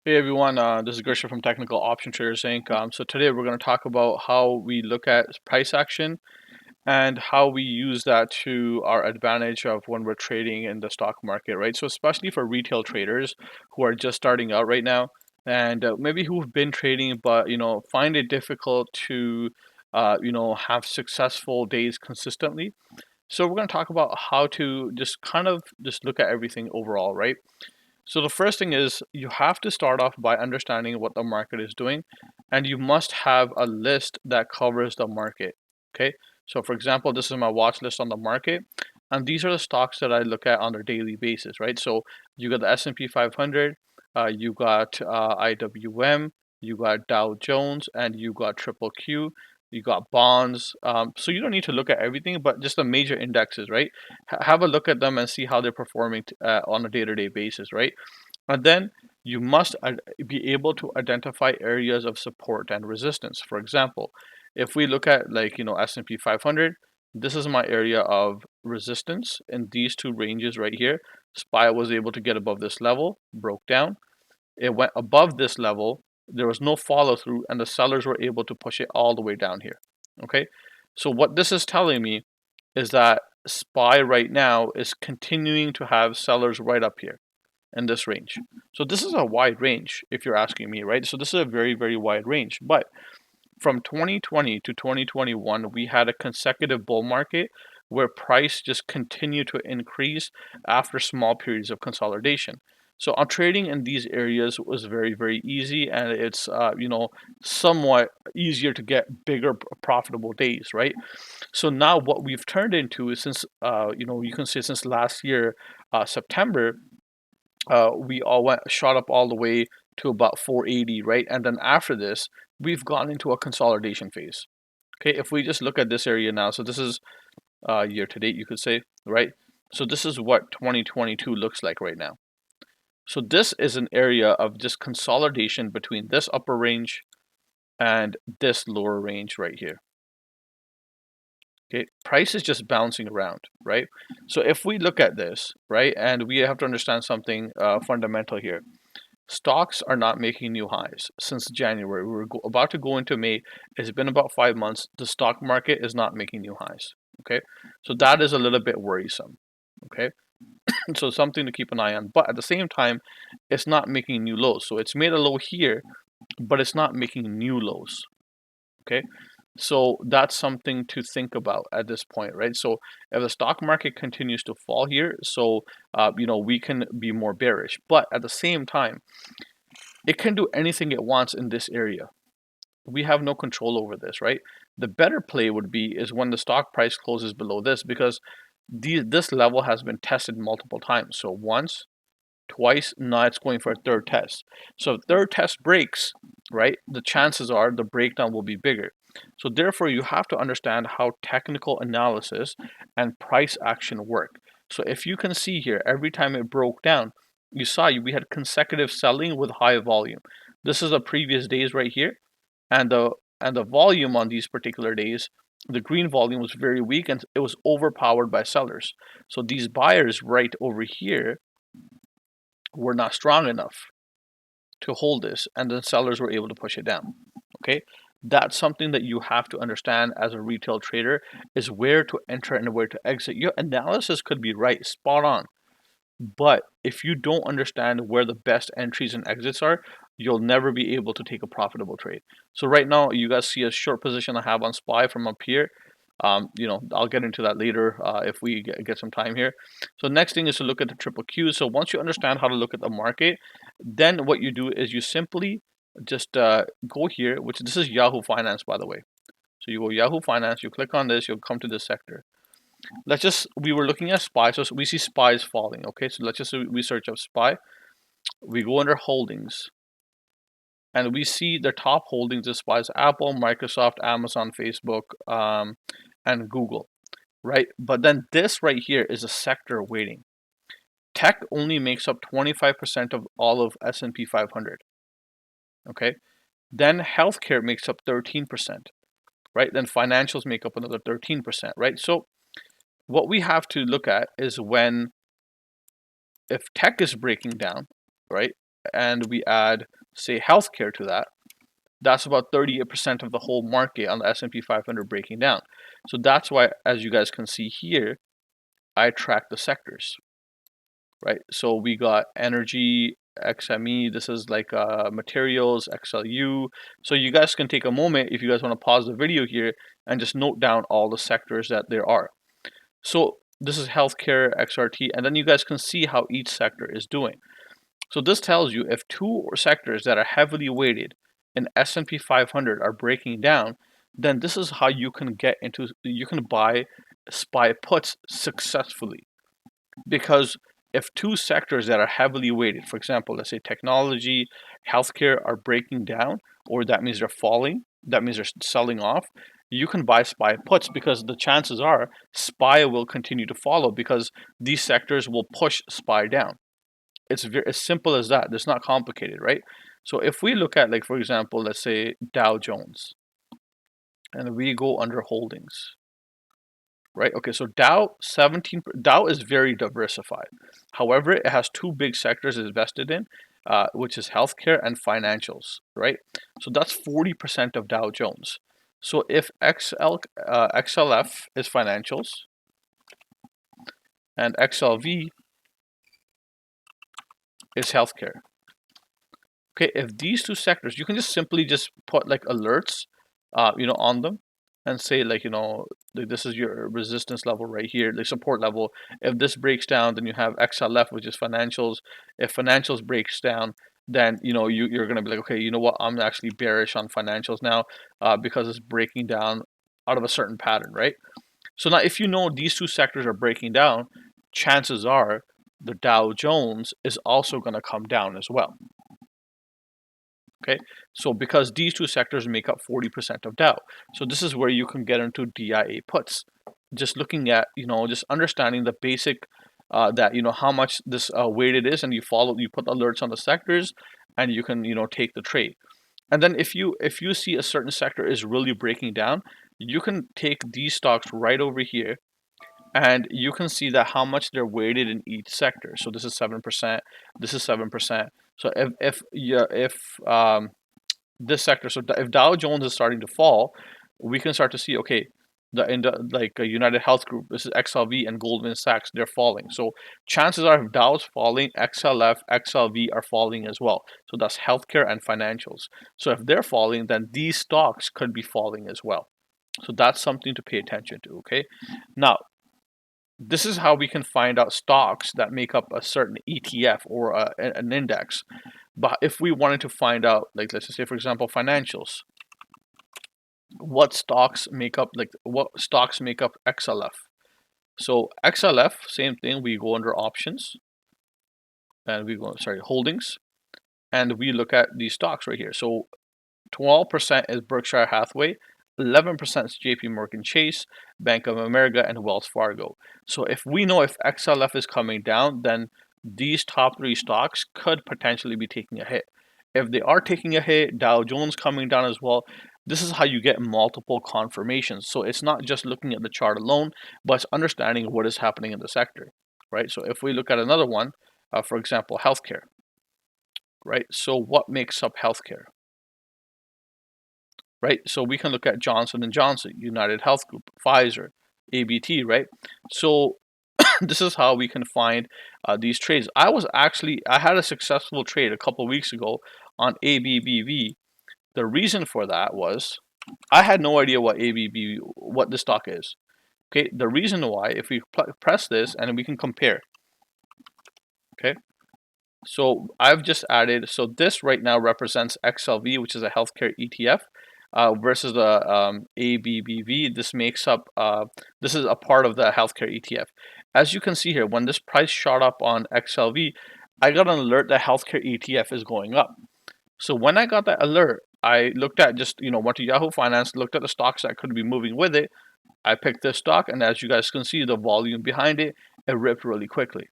Hey everyone, this is Gersha from Technical Option Traders Inc. So today we're going to talk about how we look at price action and how we use that to our advantage of when we're trading in the stock market, right? So especially for retail traders who are just starting out right now and maybe who've been trading but find it difficult to have successful days consistently. So we're going to talk about how to just kind of just look at everything overall, right? So the first thing is you have to start off by understanding what the market is doing, and you must have a list that covers the market. Okay. So for example, this is my watch list on the market, and these are the stocks that I look at on a daily basis, right? So you got the S&P 500, you got IWM, you got Dow Jones, and you got Triple Q. You got bonds. So you don't need to look at everything, but just the major indexes, right? Have a look at them and see how they're performing on a day-to-day basis, right? And then you must be able to identify areas of support and resistance. For example, if we look at S&P 500, this is my area of resistance in these two ranges right here. SPY was able to get above this level, broke down. It went above this level. There was no follow through, and the sellers were able to push it all the way down here. Okay, so what this is telling me is that SPY right now is continuing to have sellers right up here in this range. So this is a wide range if you're asking me, right? So this is a very, very wide range. But from 2020 to 2021, we had a consecutive bull market where price just continued to increase after small periods of consolidation. So trading in these areas was very, very easy, and it's somewhat easier to get bigger profitable days, right? So now what we've turned into is since you can say since last year September, we all went shot up all the way to about 480, right? And then after this, we've gone into a consolidation phase. Okay, if we just look at this area now, so this is year to date, you could say, right? So this is what 2022 looks like right now. So this is an area of just consolidation between this upper range and this lower range right here. Okay, price is just bouncing around, right? So if we look at this, right, and we have to understand something fundamental here. Stocks are not making new highs since January. We're about to go into May. It's been about 5 months. The stock market is not making new highs. Okay, so that is a little bit worrisome. Okay, so something to keep an eye on. But at the same time, it's not making new lows. So it's made a low here, but it's not making new lows. Okay, so that's something to think about at this point, right? So if the stock market continues to fall here, so we can be more bearish. But at the same time, it can do anything it wants in this area. We have no control over this, right? The better play would be is when the stock price closes below this, because this level has been tested multiple times. So once, twice, now it's going for a third test. So if third test breaks, right, the chances are the breakdown will be bigger. So therefore, you have to understand how technical analysis and price action work. So if you can see here, every time it broke down, you saw we had consecutive selling with high volume. This is the previous days right here, and the volume on these particular days, the green volume was very weak and it was overpowered by sellers. So these buyers right over here were not strong enough to hold this, and then sellers were able to push it down. Okay, that's something that you have to understand as a retail trader, is where to enter and where to exit. Your analysis could be right, spot on, but if you don't understand where the best entries and exits are, you'll never be able to take a profitable trade. So right now, you guys see a short position I have on SPY from up here. I'll get into that later if we get some time here. So next thing is to look at the triple Q. So once you understand how to look at the market, then what you do is you simply just go here, which this is Yahoo Finance, by the way. So you go Yahoo Finance, you click on this, you'll come to this sector. We were looking at SPY, so we see SPY is falling. Okay, so let's just research of SPY. We go under holdings, and we see the top holdings is SPY is Apple, Microsoft, Amazon, Facebook, and Google, right? But then this right here is a sector weighting. Tech only makes up 25% of all of S&P 500. Okay, then healthcare makes up 13%, right? Then financials make up another 13%, right? So what we have to look at is if tech is breaking down, right? and we add, say, healthcare to that, that's about 38% of the whole market on the S&P 500 breaking down. So that's why, as you guys can see here, I track the sectors, right? So we got energy, XME, this is like materials, XLU. So you guys can take a moment if you guys want to pause the video here and just note down all the sectors that there are. So this is healthcare, XRT, and then you guys can see how each sector is doing. So this tells you if two sectors that are heavily weighted in S&P 500 are breaking down, then this is how you can get into, you can buy SPY puts successfully. Because if two sectors that are heavily weighted, for example, let's say technology, healthcare are breaking down, or that means they're falling, that means they're selling off, you can buy SPY puts because the chances are SPY will continue to follow because these sectors will push SPY down. It's very as simple as that. It's not complicated, right? So if we look at, like, for example, let's say Dow Jones, and we go under holdings, right? Okay, so Dow is very diversified. However, it has two big sectors it's invested in, which is healthcare and financials, right? So that's 40% of Dow Jones. So if XLF is financials and XLV is healthcare. Okay, if these two sectors, you can just simply just put like alerts, on them, and say, like, like, this is your resistance level right here, the support level. If this breaks down, then you have XLF, which is financials. If financials breaks down, then you're gonna be like, okay, you know what? I'm actually bearish on financials now, because it's breaking down out of a certain pattern, right? So now, if you know these two sectors are breaking down, chances are the Dow Jones is also going to come down as well. Okay, so because these two sectors make up 40% of Dow, so this is where you can get into DIA puts. Just looking at, just understanding the basic, that how much this weighted is, and you put alerts on the sectors, and you can take the trade. And then if you see a certain sector is really breaking down, you can take these stocks right over here, and you can see that how much they're weighted in each sector. So this is 7%, this is 7%. So if this sector, so if Dow Jones is starting to fall, we can start to see, okay, like United Health Group, this is XLV, and Goldman Sachs, they're falling. So chances are, if Dow's falling, XLF, XLV are falling as well. So that's healthcare and financials. So if they're falling, then these stocks could be falling as well. So that's something to pay attention to. Okay, now this is how we can find out stocks that make up a certain ETF or an index. But if we wanted to find out, like, let's just say, for example, financials, what stocks make up XLF? So XLF, same thing. We go under options, and we go, holdings, and we look at these stocks right here. So 12% is Berkshire Hathaway, 11% is JP Morgan Chase, Bank of America, and Wells Fargo. So if we know if XLF is coming down, then these top three stocks could potentially be taking a hit. If they are taking a hit, Dow Jones coming down as well. This is how you get multiple confirmations. So it's not just looking at the chart alone, but it's understanding what is happening in the sector, right? So if we look at another one, for example, healthcare, right? So what makes up healthcare? Right, so we can look at Johnson & Johnson, United Health Group, Pfizer, ABT, right? So this is how we can find these trades. I had a successful trade a couple of weeks ago on ABBV. The reason for that was I had no idea what the stock is. Okay, the reason why, if we press this, and we can compare. Okay, so I've just added, so this right now represents XLV, which is a healthcare ETF. Versus the ABBV, this makes up, this is a part of the healthcare ETF. As you can see here, when this price shot up on XLV, I got an alert that healthcare ETF is going up. So when I got that alert, I looked at went to Yahoo Finance, looked at the stocks that could be moving with it. I picked this stock, and as you guys can see, the volume behind it, it ripped really quickly.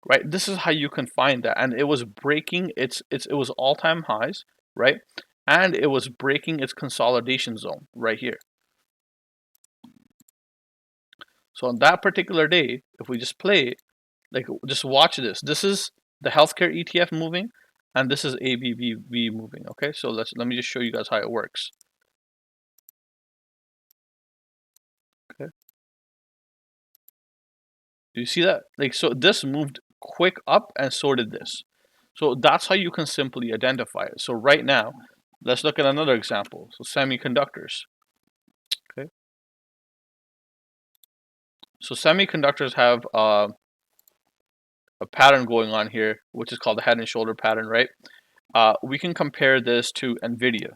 Right, this is how you can find that, and it was breaking it was all-time highs, right? And it was breaking its consolidation zone right here. So on that particular day, if we just play, like, just watch this. This is the healthcare ETF moving, and this is ABBV moving. Okay, so let me just show you guys how it works. Okay, do you see that? Like, so this moved quick up, and so did this. So that's how you can simply identify it. So right now, let's look at another example. So semiconductors. Okay, so semiconductors have a pattern going on here, which is called the head and shoulder pattern, right? We can compare this to NVIDIA.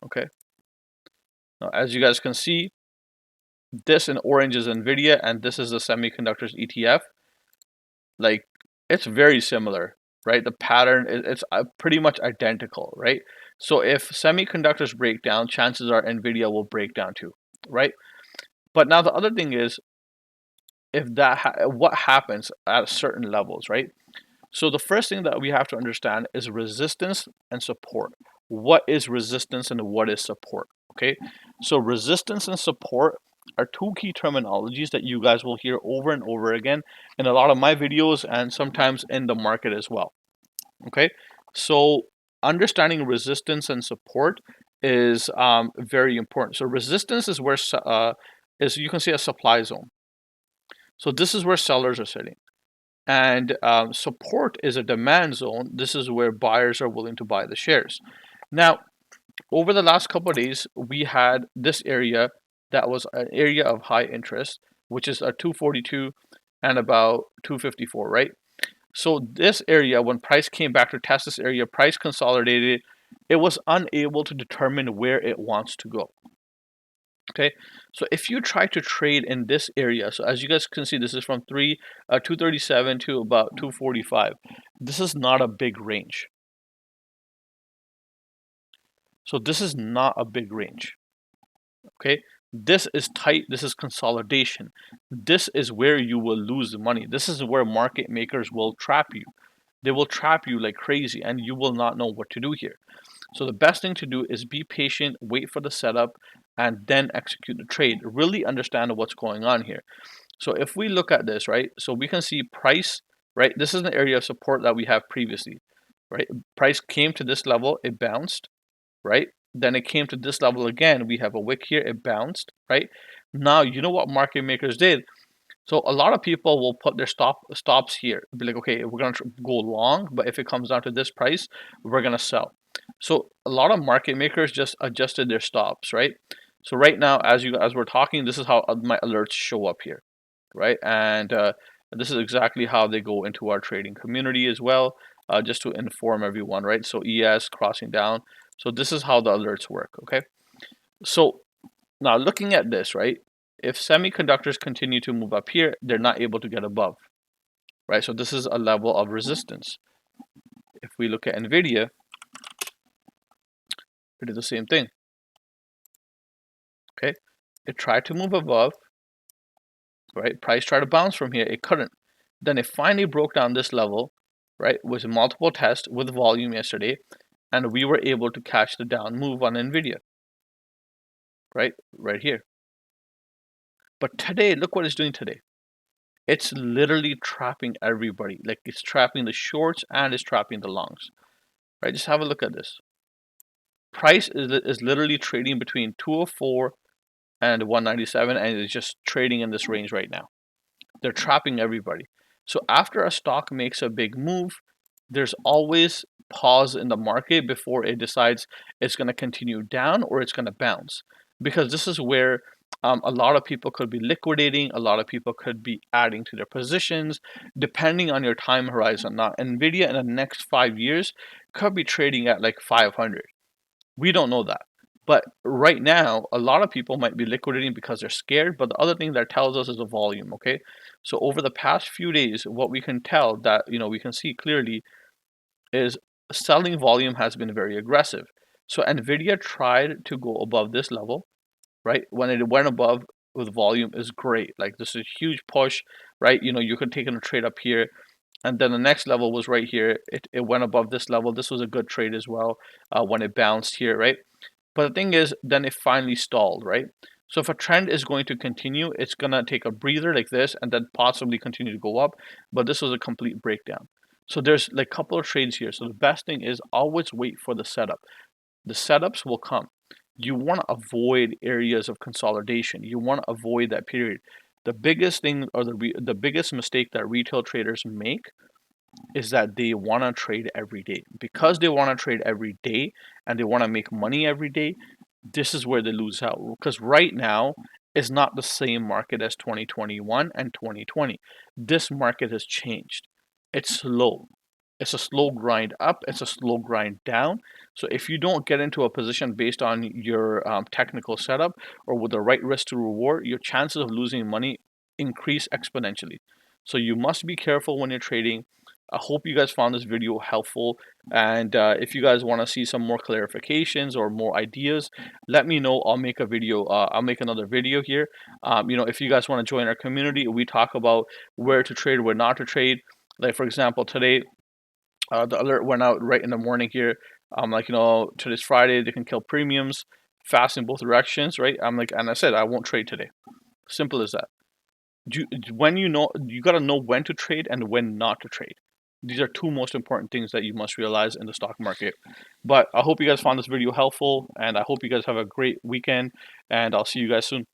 Okay, now as you guys can see, this in orange is NVIDIA, and this is the semiconductors ETF. Like, it's very similar, right? The pattern it's pretty much identical, right? So if semiconductors break down, chances are NVIDIA will break down too, right? But now the other thing is, if what happens at certain levels, right? So the first thing that we have to understand is resistance and support. What is resistance and what is support? Okay, so resistance and support are two key terminologies that you guys will hear over and over again in a lot of my videos and sometimes in the market as well. Okay, so understanding resistance and support is very important. So resistance is where is, you can see, a supply zone. So this is where sellers are sitting. And support is a demand zone. This is where buyers are willing to buy the shares. Now, over the last couple of days, we had this area that was an area of high interest, which is a 242 and about 254, right? So this area, when price came back to test this area, price consolidated. It was unable to determine where it wants to go. Okay, so if you try to trade in this area, so as you guys can see, this is from 237 to about 245. This is not a big range. So this is not a big range. Okay, this is tight. This is consolidation. This is where you will lose money. This is where market makers will trap you. They will trap you like crazy, and you will not know what to do here. So the best thing to do is be patient, wait for the setup, and then execute the trade. Really understand what's going on here. So if we look at this, right, so we can see price, right, this is an area of support that we have previously, right? Price came to this level, it bounced, right? Then it came to this level again. We have a wick here, it bounced, right? Now, you know what market makers did? So a lot of people will put their stops here. Be like, okay, we're gonna go long, but if it comes down to this price, we're gonna sell. So a lot of market makers just adjusted their stops, right? So right now, as we're talking, this is how my alerts show up here, right? And this is exactly how they go into our trading community as well, just to inform everyone, right? So ES crossing down. So this is how the alerts work, okay? So now looking at this, right? If semiconductors continue to move up here, they're not able to get above, right? So this is a level of resistance. If we look at NVIDIA, it did the same thing, okay? It tried to move above, right? Price tried to bounce from here, it couldn't. Then it finally broke down this level, right? With multiple tests with volume yesterday, and we were able to catch the down move on NVIDIA, right here. But today, look what it's doing today. It's literally trapping everybody. Like, it's trapping the shorts and it's trapping the longs, right? Just have a look at this. Price is literally trading between 204 and 197, and it's just trading in this range right now. They're trapping everybody. So after a stock makes a big move, there's always pause in the market before it decides it's going to continue down or it's going to bounce, because this is where a lot of people could be liquidating, a lot of people could be adding to their positions, depending on your time horizon. Now, NVIDIA in the next 5 years could be trading at like 500. We don't know that. But right now, a lot of people might be liquidating because they're scared. But the other thing that tells us is the volume, okay? So over the past few days, what we can tell that, we can see clearly is selling volume has been very aggressive. So NVIDIA tried to go above this level, right? When it went above with volume is great. Like, this is a huge push, right? You could take in a trade up here. And then the next level was right here. It went above this level. This was a good trade as well when it bounced here, right? But the thing is, then it finally stalled, right? So if a trend is going to continue, it's going to take a breather like this and then possibly continue to go up. But this was a complete breakdown. So there's like a couple of trades here. So the best thing is always wait for the setup. The setups will come. You want to avoid areas of consolidation. You want to avoid that period. The biggest thing, or the biggest mistake that retail traders make is that they want to trade every day. Because they want to trade every day and they want to make money every day, this is where they lose out. Because right now is not the same market as 2021 and 2020. This market has changed. It's slow. It's a slow grind up. It's a slow grind down. So if you don't get into a position based on your technical setup or with the right risk to reward, your chances of losing money increase exponentially. So you must be careful when you're trading. I hope you guys found this video helpful. And if you guys want to see some more clarifications or more ideas, let me know. I'll make a video. I'll make another video here. If you guys want to join our community, we talk about where to trade, where not to trade. Like for example, today the alert went out right in the morning here. I'm like, today's Friday. They can kill premiums fast in both directions, right? I'm like, and I said I won't trade today. Simple as that. When you gotta know when to trade and when not to trade. These are two most important things that you must realize in the stock market. But I hope you guys found this video helpful, and I hope you guys have a great weekend, and I'll see you guys soon.